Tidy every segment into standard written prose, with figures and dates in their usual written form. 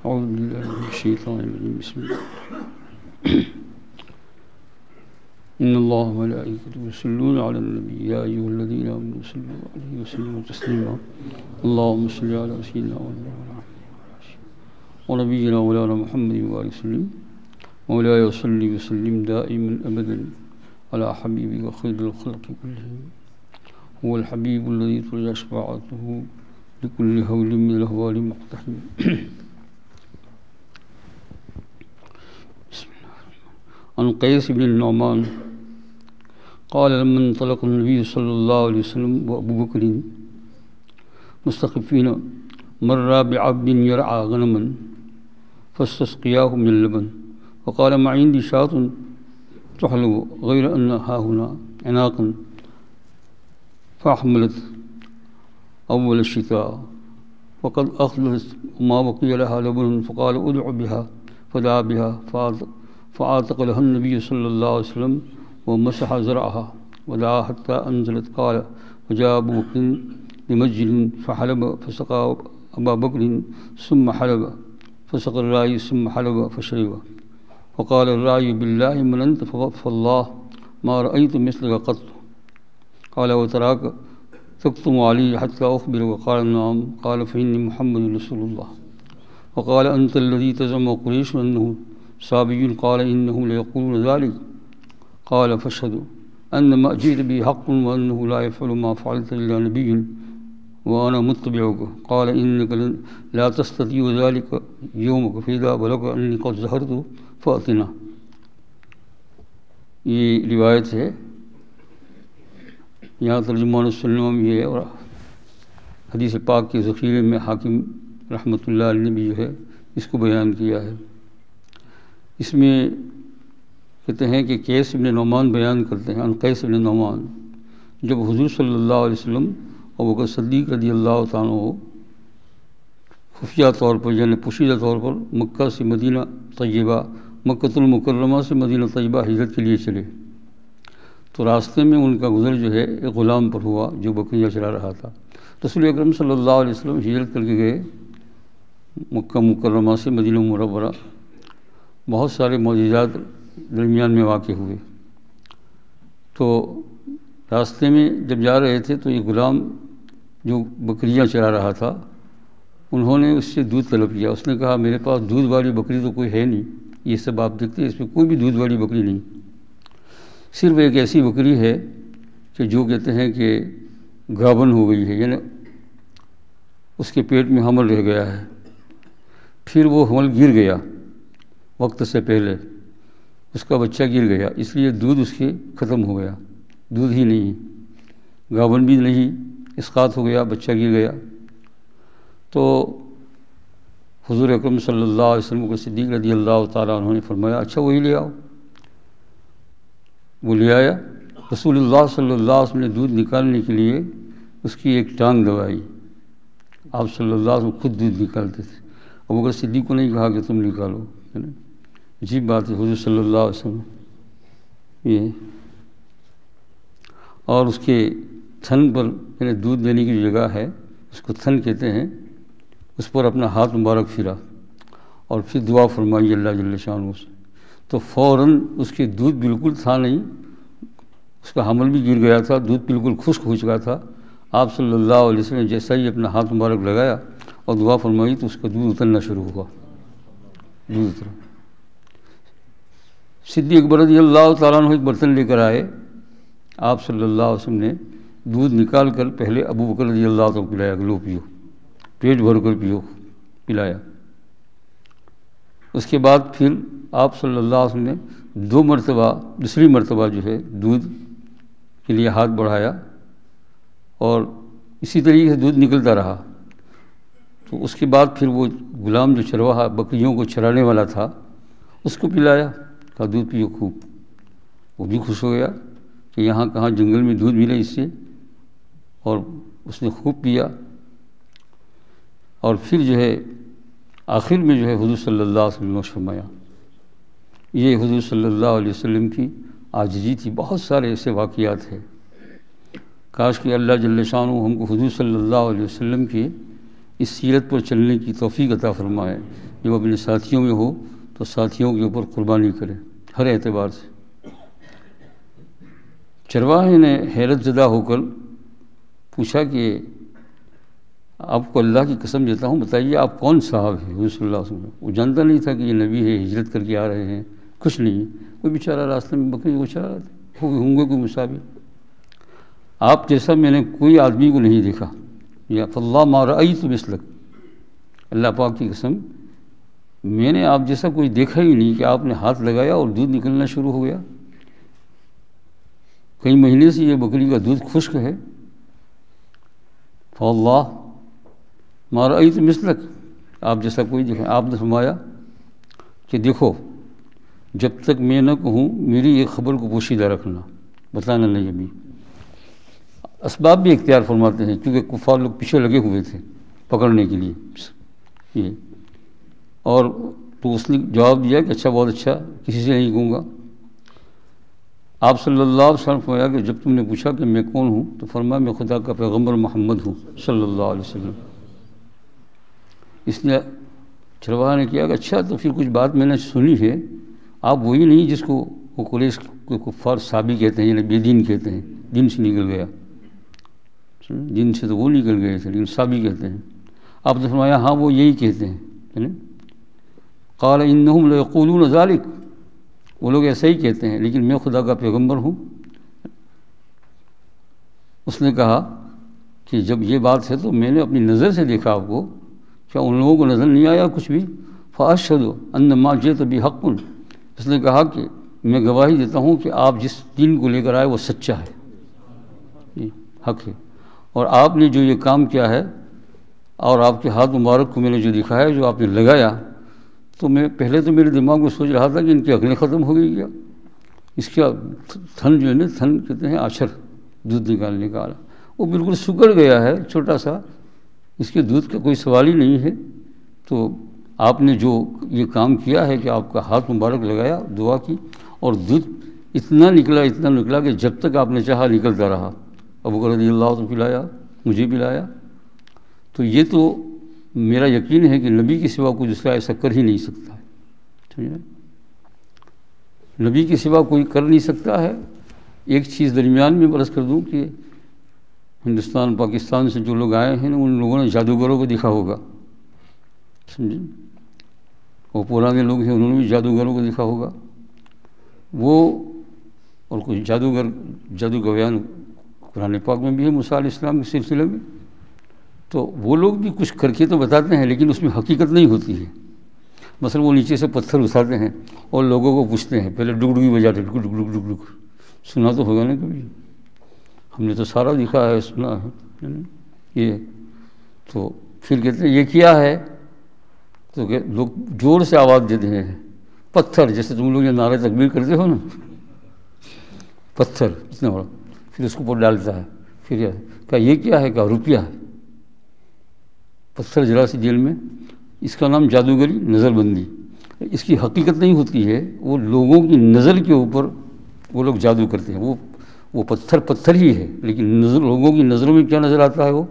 أعوذ بالله من الشيطان الرجيم بسم الله إن الله وملائكته يصلون على النبي يا أيها الذين آمنوا صلوا عليه وسلموا تسليما اللهم صل على سيدنا ونبينا مولانا محمد وآله وسلم مولاي صل وسلم دائما أبدا على حبيبك خير الخلق كلهم هو الحبيب الذي ترجى شفاعته لكل هول من الأهوال مقتحم عن قيس بن النعمان قال لما انطلق النبي صلى الله عليه وسلم وأبو بكر مستخفين مر بعبد يرعى غنما فاستسقياه من اللبن وقال ما عندي شاة تحلب غير أن ها هنا عناقا فأحملت أول الشتاء وقد أخلصت وما بقي لها لبن فقال أدع بها فدعا بها فعاتق لها النبي صلى الله عليه وسلم ومسح زرعها ودعا حتى أنزلت قال وجاء أبو بكر لمسجد فحلب فسقى أبا بكر ثم حلب فسقى الراعي ثم حلب فشرب وقال الراعي بالله من أنت فالله ما رأيت مثلك قط قال وتراك تكتم علي حتى أخبر وقال نعم قال فإني محمد رسول الله وقال أنت الذي تزعم قريش أنه صابي قال إنهم ليقولون ذلك قال فاشهدوا أن ما جئت به حق وأنه لا يفعل ما فعلت إلا نبي وأنا متبعك قال إنك لا تستطيع ذلك يومك فإذا بلغ أني قد ظهرت فأتنا. یہ روایت ہے، یہاں ترجمان السلم یہ ہے، اور حدیث پاک کے ذخیرے میں حاکم رحمۃ اللہ علیہ نے بھی جو ہے اس کو بیان کیا ہے۔ اس میں کہتے ہیں کہ قیس بن نعمان بیان کرتے ہیں، ان قیس بن نعمان جب حضور صلی اللہ علیہ وسلم اور ابوبکر صدیق رضی اللہ تعالیٰ عنہ خفیہ طور پر یعنی پوشیدہ طور پر مکہ سے مدینہ طیبہ، مکۃ المکرمہ سے مدینہ طیبہ ہجرت کے لیے چلے، تو راستے میں ان کا گزر جو ہے ایک غلام پر ہوا جو بکریاں چلا رہا تھا۔ رسول اکرم صلی اللہ علیہ وسلم ہجرت کر کے گئے مکہ مکرمہ سے مدینہ منورہ، بہت سارے معجزات درمیان میں واقع ہوئے، تو راستے میں جب جا رہے تھے تو یہ غلام جو بکریاں چلا رہا تھا انہوں نے اس سے دودھ طلب کیا۔ اس نے کہا میرے پاس دودھ والی بکری تو کوئی ہے نہیں، یہ سب آپ دیکھتے ہیں اس میں کوئی بھی دودھ والی بکری نہیں، صرف ایک ایسی بکری ہے کہ جو کہتے ہیں کہ گابن ہو گئی ہے، یعنی اس کے پیٹ میں حمل رہ گیا ہے، پھر وہ حمل گر گیا وقت سے پہلے، اس کا بچہ گر گیا، اس لیے دودھ اس کے ختم ہو گیا، دودھ ہی نہیں، گابن بھی نہیں، اسقاط ہو گیا، بچہ گر گیا۔ تو حضور اکرم صلی اللہ علیہ وسلم کو صدیق رضی اللہ تعالیٰ عنہ نے فرمایا اچھا وہی لے آؤ، وہ لے آیا۔ رسول اللہ صلی اللہ علیہ وسلم نے دودھ نکالنے کے لیے اس کی ایک ٹانگ دبائی، آپ صلی اللہ علیہ وسلم خود دودھ نکالتے تھے، ابوبکر صدیق کو نہیں کہا کہ تم نکالو، عجیب بات ہے حضور صلی اللہ علیہ وسلم یہ۔ اور اس کے تھن پر یعنی دودھ دینے کی جو جگہ ہے اس کو تھن کہتے ہیں، اس پر اپنا ہاتھ مبارک پھرا اور پھر دعا فرمائی اللہ جل شانہ سے، تو فوراً اس کے دودھ بالکل تھا نہیں، اس کا حمل بھی گر گیا تھا، دودھ بالکل خشک ہو چکا تھا۔ آپ صلی اللہ علیہ وسلم نے جیسا ہی اپنا ہاتھ مبارک لگایا اور دعا فرمائی تو اس کا دودھ اترنا شروع ہوا، دودھ اترا۔ صدیق اکبر رضی اللہ تعالیٰ عنہ ایک برتن لے کر آئے، آپ صلی اللہ علیہ وسلم نے دودھ نکال کر پہلے ابو بکر رضی اللہ عنہ کو پلایا کہ لو پیو، پیٹ بھر کر پیو، پلایا۔ اس کے بعد پھر آپ صلی اللہ علیہ وسلم نے دوسری مرتبہ جو ہے دودھ کے لیے ہاتھ بڑھایا اور اسی طریقے سے دودھ نکلتا رہا، تو اس کے بعد پھر وہ غلام جو چرواہا بکریوں کو چرانے والا تھا اس کو پلایا، کہا دودھ پیو خوب، وہ بھی خوش ہو گیا کہ یہاں کہاں جنگل میں دودھ ملے اس سے، اور اس نے خوب پیا۔ اور پھر جو ہے آخر میں جو ہے حضور صلی اللہ علیہ وسلم نے فرمایا، یہ حضور صلی اللہ علیہ وسلم کی عاجزی تھی۔ بہت سارے ایسے واقعات ہیں، کاش کہ اللہ جل شانہ ہم کو حضور صلی اللہ علیہ وسلم کی اس سیرت پر چلنے کی توفیق عطا فرمائے. جب اپنے ساتھیوں میں ہو تو ساتھیوں کے اوپر قربانی کرے ہر اعتبار سے. چرواہے نے حیرت زدہ ہو کر پوچھا کہ آپ کو اللہ کی قسم دیتا ہوں بتائیے آپ کون صاحب ہیں حضور صلی اللہ علیہ وسلم. وہ جانتا نہیں تھا کہ یہ نبی ہے، ہجرت کر کے آ رہے ہیں، کچھ نہیں. کوئی بیچارہ راستے میں بکری کو چلا رہا ہوں گے کوئی مسافر. آپ جیسا میں نے کوئی آدمی کو نہیں دیکھا. یا فاللہ ما رأیت مثلک، اللہ پاک کی قسم میں نے آپ جیسا کوئی دیکھا ہی نہیں کہ آپ نے ہاتھ لگایا اور دودھ نکلنا شروع ہو گیا. کئی مہینے سے یہ بکری کا دودھ خشک ہے. فاللہ ما رأیت مثلک، آپ جیسا کوئی دیکھا. آپ نے فرمایا کہ دیکھو جب تک میں نہ کہوں میری ایک خبر کو پوشیدہ رکھنا، بتانا نہیں. ابھی اسباب بھی اختیار فرماتے ہیں کیونکہ کفار لوگ پیچھے لگے ہوئے تھے پکڑنے کے لیے یہ. اور تو اس نے جواب دیا کہ اچھا، بہت اچھا، کسی سے نہیں کہوں گا. آپ صلی اللہ علیہ وسلم فرمایا کہ جب تم نے پوچھا کہ میں کون ہوں تو فرمایا میں خدا کا پیغمبر محمد ہوں صلی اللہ علیہ وسلم. اس نے چرواہا نے کیا کہ اچھا تو پھر کچھ بات میں نے سنی ہے، آپ وہی نہیں جس کو وہ قریش کے کفار صابی کہتے ہیں، یعنی بے دین کہتے ہیں، دین سے نکل گیا. دین سے تو وہ نکل گئے تھے لیکن صابی کہتے ہیں. آپ نے فرمایا ہاں وہ یہی کہتے ہیں. قال انہم لیقولون ذالک، وہ لوگ ایسا ہی کہتے ہیں لیکن میں خدا کا پیغمبر ہوں. اس نے کہا کہ جب یہ بات ہے تو میں نے اپنی نظر سے دیکھا آپ کو، کیا ان لوگوں کو نظر نہیں آیا کچھ بھی؟ فاشہد ان ما جئت بحق، اس نے کہا کہ میں گواہی دیتا ہوں کہ آپ جس دین کو لے کر آئے وہ سچا ہے، یہ حق ہے. اور آپ نے جو یہ کام کیا ہے اور آپ کے ہاتھ مبارک کو میں نے جو دکھایا، جو آپ نے لگایا، تو میں پہلے تو میرے دماغ میں سوچ رہا تھا کہ ان کی عقلیں ختم ہو گئی کیا. اس کا تھن جو ہے نا، تھن کہتے ہیں آچر دودھ نکالنے کا، وہ بالکل سکڑ گیا ہے چھوٹا سا، اس کے دودھ کا کوئی سوال ہی نہیں ہے. تو آپ نے جو یہ کام کیا ہے کہ آپ کا ہاتھ مبارک لگایا، دعا کی، اور دودھ اتنا نکلا کہ جب تک آپ نے چاہا نکلتا رہا. ابو بکر رضی اللہ عنہ پلایا، مجھے پلایا. تو یہ تو میرا یقین ہے کہ نبی کے سوا کوئی دوسرا ایسا کر ہی نہیں سکتا ہے. سمجھے؟ نبی کے سوا کوئی کر نہیں سکتا ہے. ایک چیز درمیان میں عرض کر دوں کہ ہندوستان پاکستان سے جو لوگ آئے ہیں ان لوگوں نے جادوگروں کو دیکھا ہوگا، سمجھے؟ وہ پرانے لوگ ہیں انہوں نے بھی جادوگروں کو دیکھا ہوگا. وہ اور کچھ جادو گویان قرآن پاک میں بھی ہے موسیٰ علیہ السلام کے سلسلے میں. تو وہ لوگ بھی کچھ کر کے تو بتاتے ہیں لیکن اس میں حقیقت نہیں ہوتی ہے. مثلا وہ نیچے سے پتھر اٹھاتے ہیں اور لوگوں کو پوچھتے ہیں، پہلے ڈگڈگی بجاتے، ڈگ ڈگ ڈگ ڈگ ڈگ. سنا تو ہوگا نا کبھی، ہم نے تو سارا دیکھا ہے، سنا ہے یہ. تو پھر کہتے ہیں یہ کیا ہے، تو کہ لوگ زور سے آواز دیتے ہیں، پتھر، جیسے تم لوگ یہ نعرہ تکبیر کرتے ہو نا، پتھر اتنا بڑا، پھر اس کو اوپر ڈالتا ہے. پھر کہا یہ کیا ہے، کہا روپیہ ہے. پتھر جلا سی جیل میں. اس کا نام جادوگری، نظر بندی. اس کی حقیقت نہیں ہوتی ہے، وہ لوگوں کی نظر کے اوپر وہ لوگ جادو کرتے ہیں. وہ پتھر ہی ہے لیکن لوگوں کی نظروں میں کیا نظر آتا ہے وہ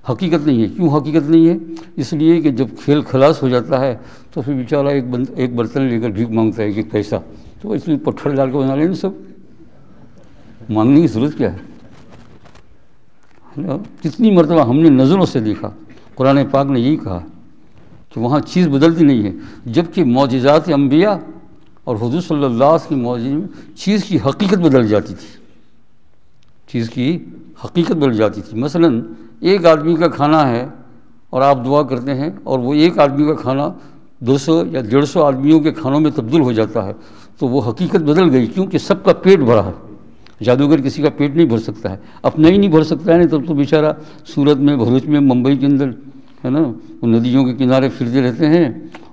حقیقت نہیں ہے. کیوں حقیقت نہیں ہے؟ اس لیے کہ جب کھیل خلاص ہو جاتا ہے تو پھر بیچارہ ایک برتن لے کر بھیک مانگتا ہے ایک پیسہ، تو اس لیے پتھر ڈال کے بنا لیں. سب مانگنے کی ضرورت کیا ہے؟ کتنی مرتبہ ہم نے نظروں سے دیکھا. قرآن پاک نے یہی کہا کہ وہاں چیز بدلتی نہیں ہے، جبکہ معجزات انبیاء اور حضور صلی اللہ علیہ وسلم کی معجزے میں چیز کی حقیقت بدل جاتی تھی. چیز کی حقیقت بدل جاتی تھی. مثلا ایک آدمی کا کھانا ہے اور آپ دعا کرتے ہیں اور وہ ایک آدمی کا کھانا 200 یا 150 آدمیوں کے کھانوں میں تبدیل ہو جاتا ہے، تو وہ حقیقت بدل گئی کیونکہ سب کا پیٹ بھرا ہے. جادوگر کسی کا پیٹ نہیں بھر سکتا ہے، اپنا ہی نہیں بھر سکتا ہے. نہیں تب تو بیچارہ سورت میں، بھروچ میں، ممبئی کے اندر ہے نا، وہ ندیوں کے کنارے پھرتے رہتے ہیں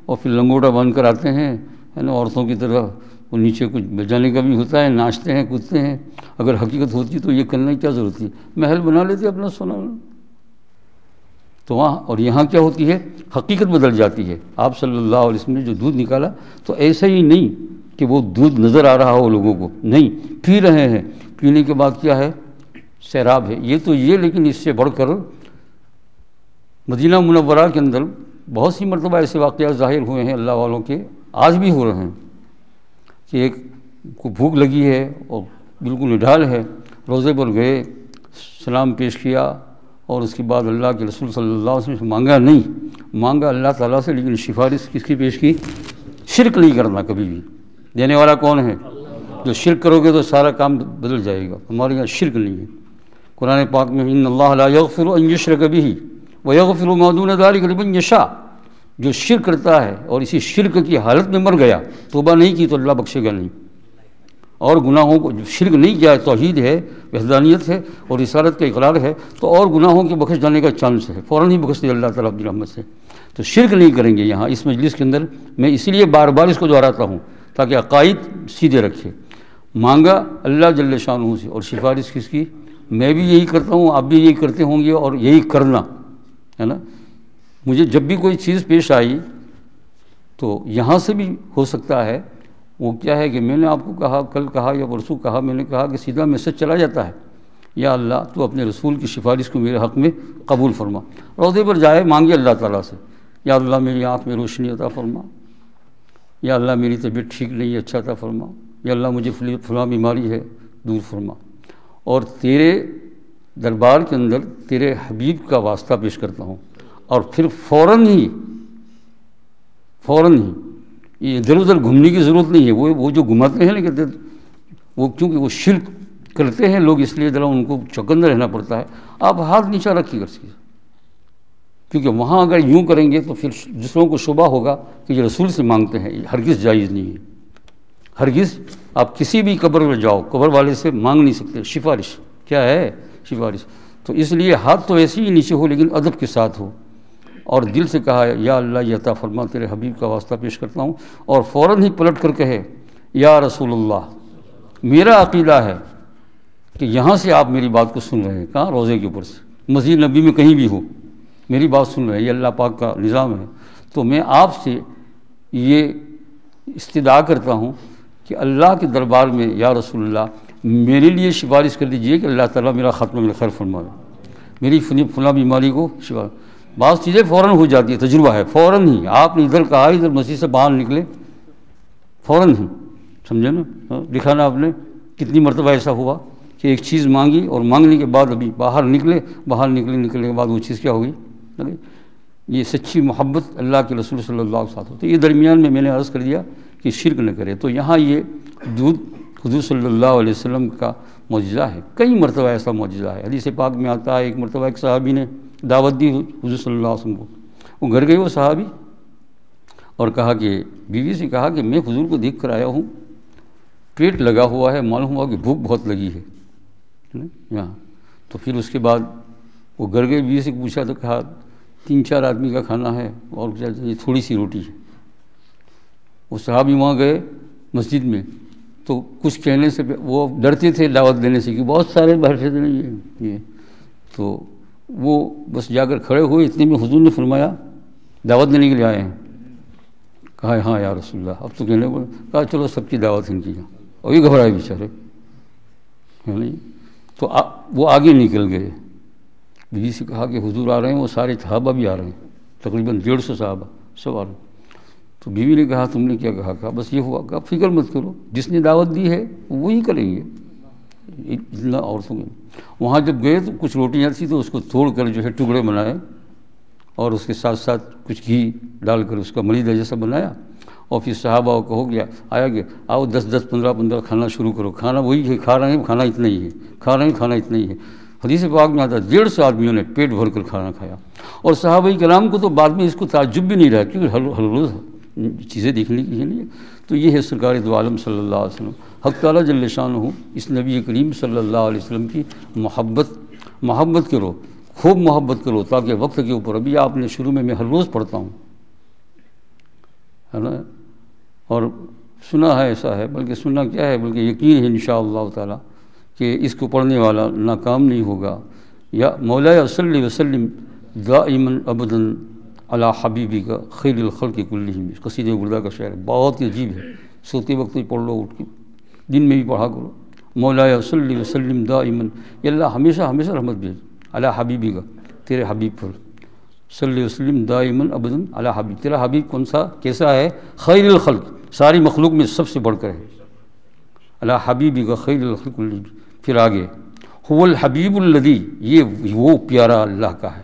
اور پھر لنگوٹا باندھ کر آتے ہیں، ہے نا، عورتوں کی طرح. وہ نیچے کچھ بجانے کا بھی ہوتا ہے، ناچتے ہیں، کودتے ہیں. اگر حقیقت ہوتی تو یہ کرنے کی کیا ضرورت تھی؟ محل بنا لیتے اپنا سونا. تو وہاں اور یہاں کیا ہوتی ہے؟ حقیقت بدل جاتی ہے. آپ صلی اللہ علیہ وسلم نے جو دودھ نکالا تو ایسا ہی نہیں کہ وہ دودھ نظر آ رہا ہو لوگوں کو، نہیں، پی رہے ہیں. پینے کے بعد کیا ہے؟ سیراب ہے. یہ تو یہ، لیکن اس سے بڑھ کر مدینہ منورہ کے اندر بہت سی مرتبہ ایسے واقعات ظاہر ہوئے ہیں اللہ والوں کے، آج بھی ہو رہے ہیں، کہ ایک کو بھوک لگی ہے اور بالکل نڈھال ہے، روزے پر گئے، سلام پیش کیا، اور اس کے بعد اللہ کے رسول صلی اللہ علیہ وسلم سے مانگا نہیں، مانگا اللہ تعالیٰ سے، لیکن سفارش کس کی پیش کی؟ شرک نہیں کرنا کبھی بھی۔ دینے والا کون ہے؟ جو شرک کرو گے تو سارا کام بدل جائے گا۔ ہمارے یہاں شرک نہیں ہے۔ قرآن پاک میں ان اللہ لا یغفر ان یشرک بہ ویغفر ما دون ذلک لمن یشاء، جو شرک کرتا ہے اور اسی شرک کی حالت میں مر گیا، توبہ نہیں کی، تو اللہ بخشے گا نہیں۔ اور گناہوں کو، جو شرک نہیں کیا ہے، توحید ہے، وحدانیت ہے اور رسالت کا اقرار ہے، تو اور گناہوں کے بخش جانے کا چانس ہے، فوراً ہی بخش دے اللہ تعالیٰ اپنی رحمت سے۔ تو شرک نہیں کریں گے یہاں اس مجلس کے اندر، میں اسی لیے بار بار اس کو دہراتا ہوں تاکہ عقائد سیدھے رکھے۔ مانگا اللہ جل شانہ سے، اور سفارش کس کی؟ میں بھی یہی کرتا ہوں، آپ بھی یہی کرتے ہوں گے، اور یہی کرنا ہے نا۔ مجھے جب بھی کوئی چیز پیش آئی تو یہاں سے بھی ہو سکتا ہے، وہ کیا ہے کہ میں نے آپ کو کہا، کل کہا یا پرسوں کہا، میں نے کہا کہ سیدھا میسج چلا جاتا ہے، یا اللہ تو اپنے رسول کی سفارش کو میرے حق میں قبول فرما۔ روضے پر جائے، مانگے اللہ تعالیٰ سے، یا اللہ میری آنکھ میں روشنی عطا فرما، یا اللہ میری طبیعت ٹھیک نہیں ہے، اچھا عطا فرما، یا اللہ مجھے فلاں بیماری ہے، دور فرما، اور تیرے دربار کے اندر تیرے حبیب کا واسطہ پیش کرتا ہوں، اور پھر فوراً ہی یہ ادھر ادھر گھومنے کی ضرورت نہیں ہے۔ وہ جو گھماتے ہیں نا، کہتے وہ کیونکہ وہ شرک کرتے ہیں لوگ، اس لیے ذرا ان کو چوکندہ رہنا پڑتا ہے۔ آپ ہاتھ نیچا رکھیے گا، کیونکہ وہاں اگر یوں کریں گے تو پھر دوسروں کو شبہ ہوگا کہ یہ رسول سے مانگتے ہیں، یہ ہرگز جائز نہیں ہے۔ ہرگز آپ کسی بھی قبر میں جاؤ، قبر والے سے مانگ نہیں سکتے۔ سفارش کیا ہے؟ سفارش۔ تو اس لیے ہاتھ تو ایسے ہی نیچے ہو، لیکن ادب کے ساتھ ہو، اور دل سے کہا یا اللہ یہ عطا فرما، تیرے حبیب کا واسطہ پیش کرتا ہوں، اور فوراً ہی پلٹ کر کہے یا رسول اللہ، میرا عقیدہ ہے کہ یہاں سے آپ میری بات کو سن رہے ہیں، کہاں؟ روزے کے اوپر سے، مسجد نبی میں کہیں بھی ہو، میری بات سن رہے ہیں، یہ اللہ پاک کا نظام ہے۔ تو میں آپ سے یہ استدعا کرتا ہوں کہ اللہ کے دربار میں یا رسول اللہ میرے لیے سفارش کر دیجئے کہ اللہ تعالیٰ میرا ختم بالخیر فرمائے، میری فلاں بیماری کو شفا۔ بعض چیزیں فوراً ہو جاتی ہے، تجربہ ہے، فوراً ہی آپ نے ادھر کہا، ادھر مسجد سے باہر نکلے، فوراً ہی، سمجھے نا؟ لکھا نا آپ نے، کتنی مرتبہ ایسا ہوا کہ ایک چیز مانگی، اور مانگنے کے بعد ابھی باہر نکلنے کے بعد وہ چیز کیا ہوگی؟ یہ سچی محبت اللہ کے رسول صلی اللہ علیہ وسلم۔ تو یہ درمیان میں نے عرض کر دیا کہ شرک نہ کرے۔ تو یہاں یہ دودھ حضور صلی اللہ علیہ وسلم کا معجزہ ہے، کئی مرتبہ ایسا معجزہ ہے۔ حدیث پاک میں آتا ہے، ایک مرتبہ ایک صحابی نے دعوت دی حضور صلی اللہ علیہ وسلم کو، وہ گھر گئے وہ صحابی، اور کہا کہ بیوی سے کہا کہ میں حضور کو دیکھ کر آیا ہوں، پیٹ لگا ہوا ہے، معلوم ہوا کہ بھوک بہت لگی ہے یہاں۔ تو پھر اس کے بعد وہ گھر گئے، بیوی سے پوچھا تو کہا 3-4 آدمی کا کھانا ہے، اور یہ تھوڑی سی روٹی ہے۔ وہ صحابی وہاں گئے مسجد میں، تو کچھ کہنے سے وہ ڈرتے تھے دعوت دینے سے کہ بہت سارے باہر سے نہیں ہے یہ، تو وہ بس جا کر کھڑے ہوئے، اتنے میں حضور نے فرمایا دعوت دینے کے لیے آئے ہیں؟ کہا ہاں یا رسول اللہ۔ اب تو کہنے کو کہا چلو سب کی دعوت ان کی، اور یہ گھبرائے بیچارے، تو وہ آگے نکل گئے۔ بیوی سے کہا کہ حضور آ رہے ہیں، وہ سارے صحابہ بھی آ رہے ہیں، تقریباً 150 صحابہ سب آ رہے ہیں۔ تو بیوی نے کہا تم نے کیا کہا؟ کہا بس یہ ہوا۔ کہا فکر مت کرو، جس نے دعوت دی ہے وہی کریں گے، اتنا عورتوں کے۔ وہاں جب گئے تو کچھ روٹیاں تھیں، تو اس کو توڑ کر جو ہے ٹکڑے بنائے، اور اس کے ساتھ ساتھ کچھ گھی ڈال کر اس کا ملیدہ جیسا بنایا، اور پھر صحابہ کو ہو گیا آیا کہ آؤ 10-10 15-15 کھانا شروع کرو۔ کھانا وہی ہے، کھا رہے ہیں، کھانا اتنا ہی ہے، کھا رہے ہیں، کھانا اتنا ہی ہے۔ حدیث پاک میں آتا ہے 150 آدمیوں نے پیٹ بھر کر کھانا کھایا، اور صحابہ کرام کو تو بعد میں اس کو تعجب بھی نہیں رہا، کیونکہ ہر روز چیزیں دیکھنے کی نہیں ہے۔ تو یہ ہے سرکار دو عالم صلی اللہ علیہ وسلم، حق تعالیٰ جل شانہ اس نبی کریم صلی اللہ علیہ وسلم کی محبت کرو، خوب محبت کرو، تاکہ وقت کے اوپر، ابھی آپ نے شروع میں ہر روز پڑھتا ہوں، ہے نا، اور سنا ہے ایسا ہے، بلکہ سننا کیا ہے، بلکہ یقین ہے انشاءاللہ تعالیٰ کہ اس کو پڑھنے والا ناکام نہیں ہوگا۔ یا مولا صلی وسلم دائما ابدا علی حبیبک خیر الخلق کلہم، قصیدہ گردہ کا شعر بہت ہی عجیب ہے، سوتے وقت بھی پڑھ لو، اٹھ کے دن میں بھی پڑھا کرو۔ مولا صلی وسلم دائما، یا اللہ ہمیشہ رحمت بھیج علی حبیبک، تیرے حبیب پر، صلی وسلم دائما ابدا علی حبیب، تیرا حبیب کون سا کیسا ہے؟ خیر الخلق، ساری مخلوق میں سب سے بڑھ کر ہے، علی حبیبی کا خیر الخلق، پھر آگے هو الحبیب الذی، یہ وہ پیارا اللہ کا ہے،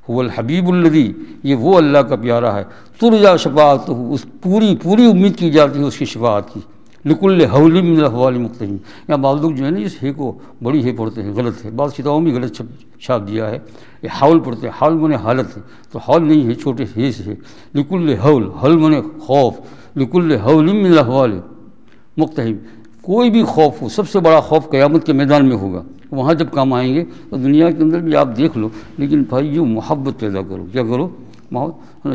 هو الحبیب الذی، یہ وہ اللہ کا پیارا ہے، ترجا شفاعتہ، اس پوری امید کی جاتی ہے اس کی شفاعت کی، لکل حول من الاحوال مقتحم، یا بعض لوگ جو ہے نا اس ہے کو بڑی ہے پڑھتے ہیں، غلط ہے، بعض کتابوں میں غلط چھاپ دیا ہے، یہ حول پڑھتے ہیں، حول منے حالت ہے، تو حول نہیں ہے، چھوٹے ہے سے ہے، لکل حول، حول منے خوف، لکل حول من الاحوال مقتحم، کوئی بھی خوف ہو، سب سے بڑا خوف قیامت کے میدان میں ہوگا، وہاں جب کام آئیں گے، تو دنیا کے اندر بھی آپ دیکھ لو، لیکن بھائیو محبت پیدا کرو، کیا کرو؟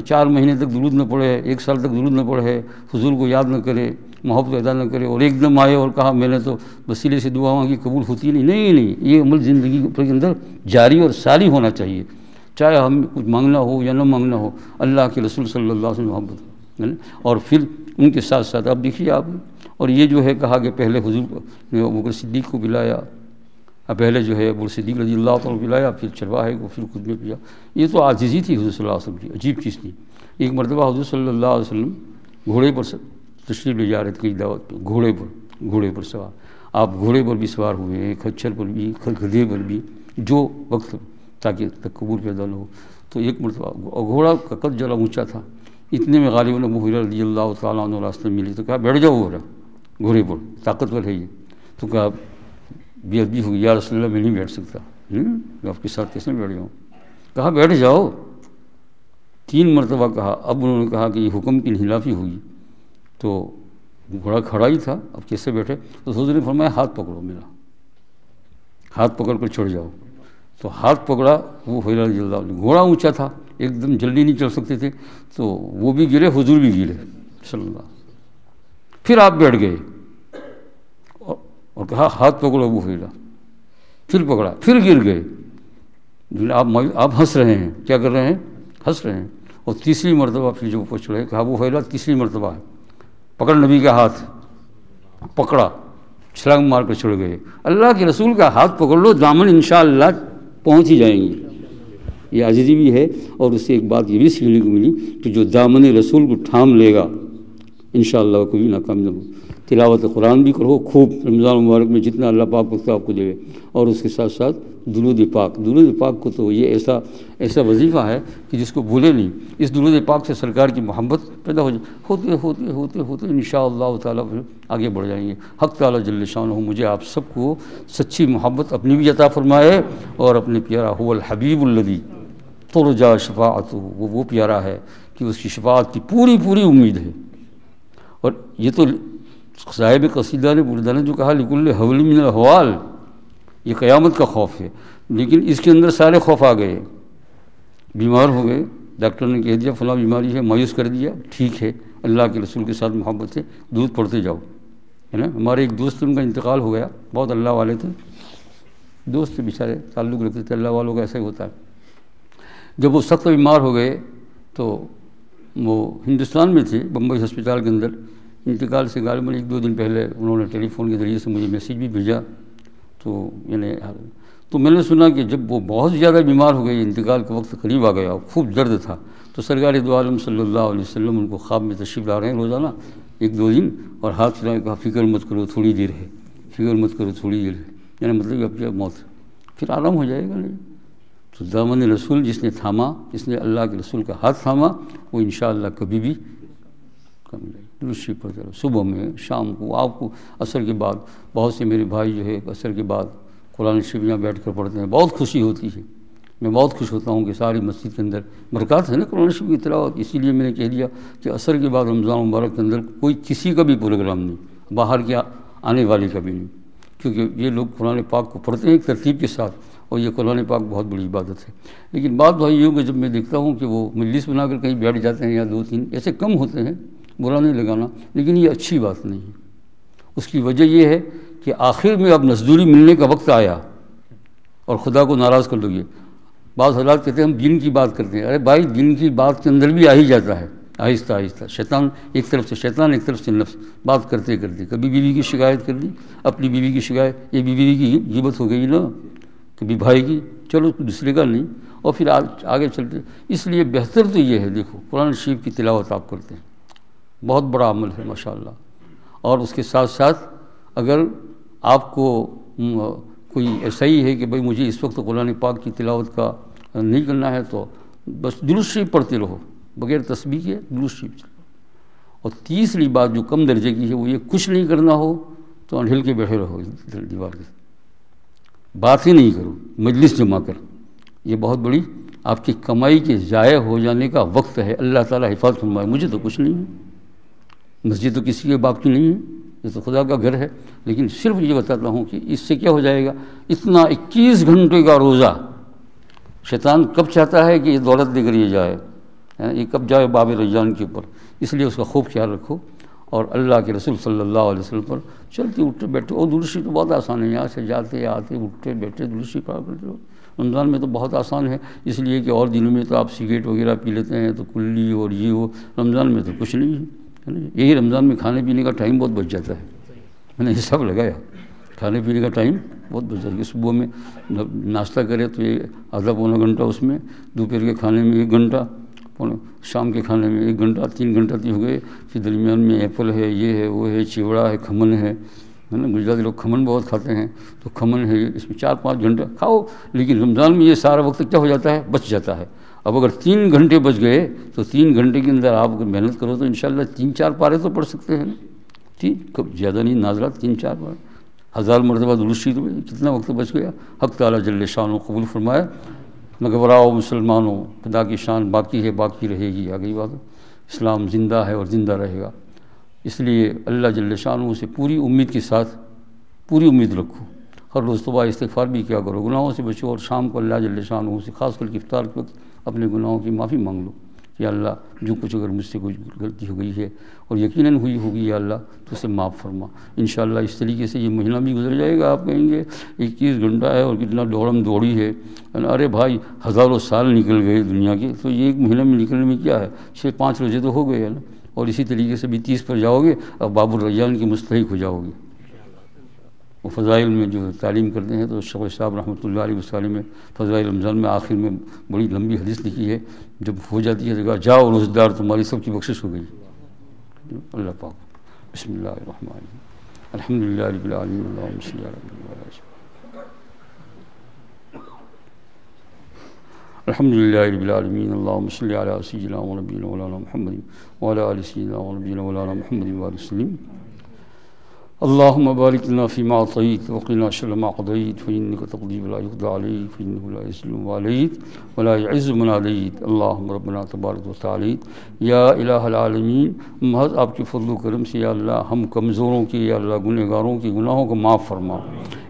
4 مہینے تک درود نہ پڑھے، 1 سال تک درود نہ پڑھے، حضور کو یاد نہ کرے، محبت پیدا نہ کرے، اور ایک دم آئے اور کہا میں نے تو وسیلے سے دعا مانگی قبول ہوتی نہیں، یہ عمل زندگی کے اندر جاری اور ساری ہونا چاہیے، چاہے ہم کچھ مانگنا ہو یا نہ مانگنا ہو، اللہ کے رسول صلی اللہ علیہ وسلم محبت ہے نا، اور پھر ان کے ساتھ ساتھ آپ دیکھیے آپ، اور یہ جو ہے کہا کہ پہلے حضور ابو بکر صدیق کو پلایا، پہلے جو ہے ابو صدیق رضی اللہ تعالیٰ کو پلایا، پھر چرواہے کو، پھر خود میں پیا، یہ تو عاجزی تھی حضور صلی اللہ علیہ وسلم کی، عجیب چیز تھی۔ ایک مرتبہ حضور صلی اللہ علیہ وسلم گھوڑے پر تشریف لے جا رہے تھے کئی دعوت پہ، گھوڑے پر سوار، آپ گھوڑے پر بھی سوار ہوئے ہیں، کھچر پر بھی، گدھے پر بھی، جو وقت تاکہ تکبر پیدا نہ ہو، تو ایک مرتبہ گھوڑا کا قد ذرا اونچا تھا، اتنے میں غالباً ابو ہریرہ رضی اللہ تعالیٰ عنہ راستے میں ملی، تو کہا بیٹھ جاؤ گھوڑے پر، طاقتور ہے یہ، تو کہا بے ادبی ہوگی، یا رسول اللہ میں نہیں بیٹھ سکتا، میں آپ کے ساتھ کیسے بیٹھ جاؤں؟ کہا بیٹھ جاؤ، 3 مرتبہ کہا، اب انہوں نے کہا کہ یہ حکم کی انحرافی ہوئی، تو گھوڑا کھڑا ہی تھا، اب کیسے بیٹھے؟ تو حضور نے فرمایا ہاتھ پکڑو میرا، ہاتھ پکڑ کر چھوڑ جاؤ، تو ہاتھ پکڑا وہ ہریرہ رضی اللہ عنہ، گھوڑا اونچا تھا، ایک دم جلدی نہیں چل سکتے تھے، تو وہ بھی گرے، حضور بھی گرے صلی اللہ علیہ وسلم، پھر آپ بیٹھ گئے اور کہا ہاتھ پکڑو ابو ہریرہ، پھر پکڑا، پھر گر گئے، آپ ہنس رہے ہیں، کیا کر رہے ہیں؟ ہنس رہے ہیں، اور تیسری مرتبہ پھر جو پوچھ رہے ہیں، کہا ابو ہریرہ تیسری مرتبہ ہے، پکڑ نبی کا ہاتھ، پکڑا، چھلانگ مار کر چھڑ گئے، اللہ کے رسول کا ہاتھ پکڑ لو، دامن انشاءاللہ پہنچ ہی جائیں گے، یہ عاجزی بھی ہے، اور اس سے ایک بات یہ بھی سیکھنے کو ملی کہ جو دامن رسول کو تھام لے گا انشاءاللہ وہ کبھی ناکام نہ ہو۔ تلاوت قرآن بھی کرو خوب، رمضان مبارک میں جتنا اللہ پاک وقت آپ کو دے، اور اس کے ساتھ ساتھ درود پاک کو تو یہ ایسا وظیفہ ہے کہ جس کو بھولے نہیں، اس درود پاک سے سرکار کی محبت پیدا ہو جائے، ہوتے انشاءاللہ تعالیٰ پھر آگے بڑھ جائیں گے۔ حق تعالیٰ جل شانہ مجھے آپ سب کو سچی محبت اپنی بھی عطا فرمائے، اور اپنے پیارا هو الحبیب الذی ترجا شفاعتہ، وہ پیارا ہے کہ اس کی شفاعت کی پوری امید ہے۔ اور یہ تو صاحب قصیدہ نے بردہ نے جو کہا لکل حول من الاحوال، یہ قیامت کا خوف ہے، لیکن اس کے اندر سارے خوف آ گئے، بیمار ہو گئے، ڈاکٹر نے کہہ دیا فلاں بیماری ہے، مایوس کر دیا، ٹھیک ہے، اللہ کے رسول کے ساتھ محبت سے درود پڑھتے جاؤ، ہے نا۔ ہمارے ایک دوست ان کا انتقال ہو گیا، بہت اللہ والے تھے، دوست بیچارے تعلق رکھتے تھے، اللہ والوں کا ایسا ہی ہوتا ہے۔ جب وہ سخت بیمار ہو گئے تو وہ ہندوستان میں تھے، بمبئی ہسپتال کے اندر، انتقال سے غالباً 1-2 دن پہلے انہوں نے ٹیلی فون کے ذریعے سے مجھے میسیج بھی بھیجا، تو میں نے سنا کہ جب وہ بہت زیادہ بیمار ہو گئے، انتقال کا وقت قریب آ گیا، خوب درد تھا، تو سرکار دو عالم صلی اللہ علیہ وسلم ان کو خواب میں تشریف لا رہے ہیں روزانہ 1-2 دن، اور ہاتھ چلا کے کہا فکر مت کرو تھوڑی دیر ہے، یعنی مطلب اب کیا موت، پھر آرام ہو جائے گا نہیں۔ تو دامن رسول جس نے تھاما، جس نے اللہ کے رسول کا ہاتھ تھاما، وہ انشاءاللہ کبھی بھی کم نہیں۔ درود پر صبح میں، شام کو، آپ کو عصر کے بعد، بہت سے میرے بھائی جو ہے عصر کے بعد قرآن شریف یہاں بیٹھ کر پڑھتے ہیں، بہت خوشی ہوتی ہے، میں بہت خوش ہوتا ہوں کہ ساری مسجد کے اندر برکات ہے نا قرآن شریف کی تلاوت۔ اسی لیے میں نے کہہ دیا کہ عصر کے بعد رمضان مبارک کے اندر کوئی کسی کا بھی پروگرام نہیں، باہر کے آنے والے کا بھی نہیں، کیونکہ یہ لوگ قرآن پاک کو پڑھتے ہیں ایک ترتیب کے ساتھ، اور یہ قرآن پاک بہت بڑی عبادت ہے۔ لیکن بات بھائی یہ کہ جب میں دیکھتا ہوں کہ وہ مجلس بنا کر کہیں بیٹھ جاتے ہیں، یا 2-3 ایسے کم ہوتے ہیں، برا نہیں لگانا، لیکن یہ اچھی بات نہیں ہے۔ اس کی وجہ یہ ہے کہ آخر میں اب نزدوری ملنے کا وقت آیا اور خدا کو ناراض کر لو گے۔ بعض حضرات کہتے ہیں ہم دین کی بات کرتے ہیں، ارے بھائی دین کی بات کے اندر بھی آ ہی جاتا ہے، آہستہ آہستہ شیطان ایک طرف سے نفس بات کرتے کبھی بیوی کی شکایت کر دی، اپنی بیوی کی شکایت، یہ بیوی کی غیبت ہو گئی نا، کبھی بھائی کی، چلو دوسرے کا نہیں، اور پھر آگے چلتے. اس لیے بہتر تو یہ ہے، دیکھو قرآن شریف کی تلاوت آپ کرتے ہیں، بہت بڑا عمل ہے ماشاءاللہ. اور اس کے ساتھ ساتھ اگر آپ کو کوئی ایسا ہی ہے کہ بھئی مجھے اس وقت قرآن پاک کی تلاوت کا نہیں کرنا ہے، تو بس درود شریف پڑھتے رہو بغیر تسبیح کے، درود شریف. اور تیسری بات جو کم درجے کی ہے وہ یہ، کچھ نہیں کرنا ہو تو انڈھل کے بیٹھے رہو دیوار کے، بات ہی نہیں کرو، مجلس جمع کر. یہ بہت بڑی آپ کی کمائی کے ضائع ہو جانے کا وقت ہے. اللہ تعالیٰ حفاظت فرمائے. مجھے تو کچھ نہیں ہے، مسجد تو کسی کے باپ کی نہیں ہے، یہ تو خدا کا گھر ہے. لیکن صرف یہ بتاتا ہوں کہ اس سے کیا ہو جائے گا، اتنا 21 گھنٹے کا روزہ شیطان کب چاہتا ہے کہ یہ دولت دے کر یہ جائے، یہ کب جائے باب ریان کے اوپر. اس لیے اس کا خوب خیال رکھو. اور اللہ کے رسول صلی اللہ علیہ وسلم پر چلتے اٹھتے بیٹھتے. اور درود شریف تو بہت آسان ہے، یہاں سے جاتے آتے اٹھتے بیٹھتے درود شریف پڑھا کرتے ہو. رمضان میں تو بہت آسان ہے، اس لیے کہ اور دنوں میں تو آپ سگریٹ وغیرہ پی لیتے ہیں تو کلی اور یہ ہو. رمضان میں تو کچھ نہیں ہے. یہی رمضان میں کھانے پینے کا ٹائم بہت بچ جاتا ہے. میں نے حساب لگایا، کھانے پینے کا ٹائم بہت بچ جاتا ہے. صبح میں ناشتہ کرے تو یہ آدھا پونا گھنٹہ، اس میں دوپہر کے کھانے میں 1 گھنٹہ، شام کے کھانے میں 1 گھنٹہ، 3 گھنٹہ تو ہو گئے. پھر درمیان میں ایپل ہے، یہ ہے، وہ ہے، چیوڑا ہے، کھمن ہے نا. گجراتی لوگ کھمن بہت کھاتے ہیں، تو کھمن ہے، اس میں 4-5 گھنٹہ کھاؤ. لیکن رمضان میں یہ سارا وقت کیا ہو جاتا ہے، بچ جاتا ہے. اب اگر 3 گھنٹے بچ گئے تو 3 گھنٹے کے اندر آپ اگر محنت کرو تو انشاءاللہ 3-4 پارے تو پڑھ سکتے ہیں نا. ٹھیک، زیادہ نہیں، نازلات 3-4 پارے، 1000 مرتبہ درود شریف. کتنا وقت بچ گیا. حق تعالیٰ جل شانہ قبول فرمائے. نہ گھبراؤ مسلمانوں، خدا کی شان باقی ہے، باقی رہے گی. آگئی بات، اسلام زندہ ہے اور زندہ رہے گا. اس لیے اللہ جل شانہ سے پوری امید کے ساتھ پوری امید رکھو. ہر روز صبح استغفار بھی کیا کرو، گناہوں سے بچو. اور شام کو اللہ جل شانہ سے خاص کر کے افطار کے وقت اپنے گناہوں کی معافی مانگ لو. یا اللہ جو کچھ اگر مجھ سے کوئی غلطی ہو گئی ہے اور یقیناً ہوئی ہوگی یا اللہ تو اسے معاف فرما. انشاءاللہ اس طریقے سے یہ مہینہ بھی گزر جائے گا. آپ کہیں گے 21 گھنٹہ ہے اور کتنا دوڑم دوڑی ہے. ارے بھائی ہزاروں سال نکل گئے دنیا کے، تو یہ 1 مہینہ میں نکلنے میں کیا ہے، 6-5 روزے تو ہو گئے ہے نا. اور اسی طریقے سے بھی 30 پر جاؤ گے اور باب الریان کی مستحق ہو جاؤ گے. وہ فضائل میں جو تعلیم کرتے ہیں تو شیخ صاحب رحمۃ اللہ علیہ وسلم میں فضائل رمضان میں آخر میں بڑی لمبی حدیث لکھی ہے. جب ہو جاتی ہے تو کہا جاؤ روزدار، تمہاری سب کی بخشش ہو گئی. اللہ پاک. بسم اللہ الرحمن الرحیم. الحمدللہ رب العالمین. اللہم صلی علی محمد. الحمدللہ رب العالمین. اللہم صلی علی سیدنا و نبینا مولانا محمد وعلی آل سیدنا و نبینا مولانا محمد وعلی وسلم. اللهم بارك لنا فيما أعطيت وقنا شر ما قضيت فإنك تقضي ولا يقضى عليك فإنه لا يذل من واليت ولا يعز من عاديت. اللهم ربنا تبارک وتعالى یا الہ العالمین، محض آپ کے فضل و کرم سے یا اللہ ہم کمزوروں کی، یا اللہ گنہگاروں کی گناہوں کو معاف فرما.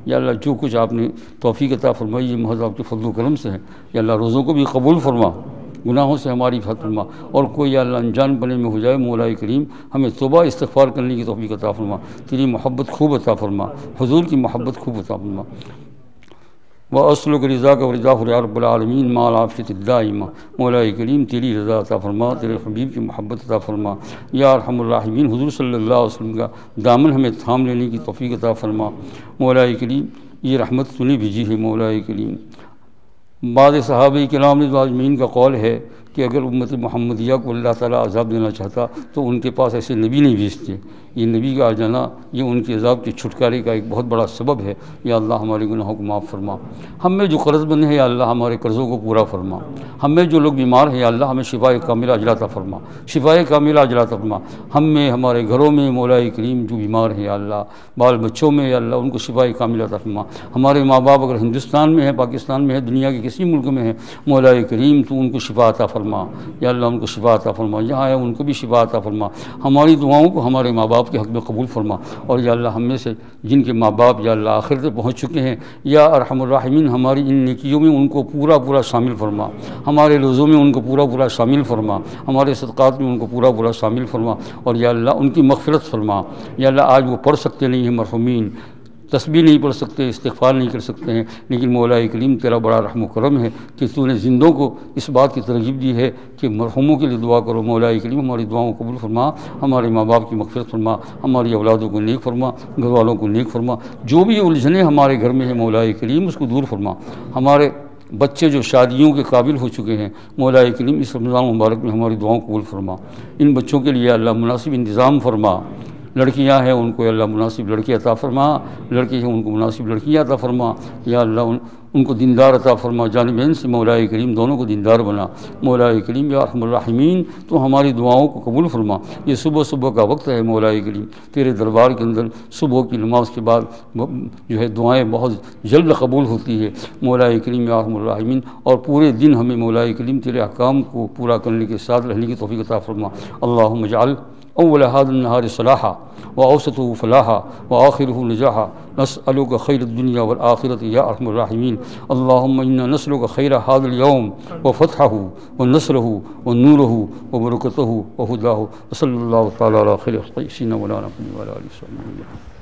یا اللہ جو کچھ آپ نے توفیق عطا فرمائی ہے محض آپ کے فضل و کرم سے ہے. یا اللہ روزوں کو بھی قبول فرما، گناہوں سے ہماری حفاظت فرما. اور کوئی یا اللہ انجان پنے میں ہو جائے مولا کریم ہمیں توبہ استغفار کرنے کی توفیق عطا فرما. تیری محبت خوب عطا فرما، حضور کی محبت خوب عطا فرما. وَأَسْلُكَ رِضَاكَ وَرِضَاهُ يَا رب العالمین مع العافیۃ الدائمہ. مولا کریم تیری رضا عطا فرما، تیرے حبیب کی محبت عطا فرما. یا ارحم الراحمین حضور صلی اللہ علیہ وسلم کا دامن ہمیں تھام لینے کی توفیق عطا فرما. مولا کریم یہ رحمت تو نے بھیجی ہے. مولا کریم بعض صحابہ کرام اجمعین کا قول ہے کہ اگر امت محمدیہ کو اللہ تعالیٰ عذاب دینا چاہتا تو ان کے پاس ایسے نبی نہیں بھیجتے. یہ نبی کا آ جانا یہ ان کے عذاب کے چھٹکارے کا ایک بہت بڑا سبب ہے. یا اللہ ہمارے گناہوں کو معاف فرما. ہم میں جو قرض مند ہے یا اللہ ہمارے قرضوں کو پورا فرما. ہم میں جو لوگ بیمار ہیں یا اللہ ہمیں شفائے کاملہ اجر عطا فرما، شفائے کاملہ اجر عطا فرما. ہم میں ہمارے گھروں میں مولا کریم جو بیمار ہیں یا اللہ، بال بچوں میں یا اللہ ان کو شفائے کاملہ عطا فرما. ہمارے ماں باپ اگر ہندوستان میں ہیں، پاکستان میں ہیں، دنیا کے کسی ملک میں ہیں، مولا کریم تو ان کو شفا عطا فرما. یا اللہ ان کو شفا عطا فرما، جہاں ہے ان کو بھی شفا عطا فرما. ہماری دعاؤں کو ہمارے ماں باپ کے حق میں قبول فرما. اور یا اللہ ہم میں سے جن کے ماں باپ یا اللہ آخرت تک پہنچ چکے ہیں یا ارحم الراحمین ہماری ان نیکیوں میں ان کو پورا شامل فرما. ہمارے روزوں میں ان کو پورا شامل فرما. ہمارے صدقات میں ان کو پورا شامل فرما. اور یا اللہ ان کی مغفرت فرما. یا اللہ آج وہ پڑھ سکتے نہیں ہیں مرحومین، تسبیح نہیں پڑھ سکتے، استغفار نہیں کر سکتے ہیں، لیکن مولا کریم تیرا بڑا رحم و کرم ہے کہ تو نے زندوں کو اس بات کی ترغیب دی ہے کہ مرحوموں کے لیے دعا کرو. مولا کریم ہماری دعاؤں کو قبول فرما، ہمارے ماں باپ کی مغفرت فرما، ہماری اولادوں کو نیک فرما، گھر والوں کو نیک فرما. جو بھی الجھنیں ہمارے گھر میں ہیں مولا کریم اس کو دور فرما. ہمارے بچے جو شادیوں کے قابل ہو چکے ہیں، مولا کریم اس رمضان مبارک میں ہماری دعاؤں کو قبول فرما۔ ان بچوں کے لیے اللہ مناسب انتظام فرما۔ لڑکیاں ہیں ان کو اللہ مناسب لڑکی عطا فرما، لڑکے ہیں ان کو مناسب لڑکیاں عطا فرما، یا اللہ ان کو دیندار عطا فرما، جانبین سے مولا کریم دونوں کو دیندار بنا۔ مولا کریم یا ارحم الراحمین تو ہماری دعاؤں کو قبول فرما۔ یہ صبح کا وقت ہے مولا کریم، تیرے دربار کے اندر صبح کی نماز کے بعد جو ہے دعائیں بہت جلد قبول ہوتی ہے مولا کریم یا ارحم الراحمین، اور پورے دن ہمیں مولا کریم تیرے احکام کو پورا کرنے کے ساتھ رہنے کی توفیق عطا فرما۔ اللہم اجعل اول هذا النهار صلاحا واوسطه فلاحا واخره نجاحا، نسألك خير الدنيا والآخرة يا ارحم الراحمين۔ اللهم انا نسألك خير هذا اليوم وفتحه ونصره ونوره وبركته وهداه، وصلى الله تعالى على خير خلق سيدنا مولانا محمد وعلى اله وصحبه وسلم۔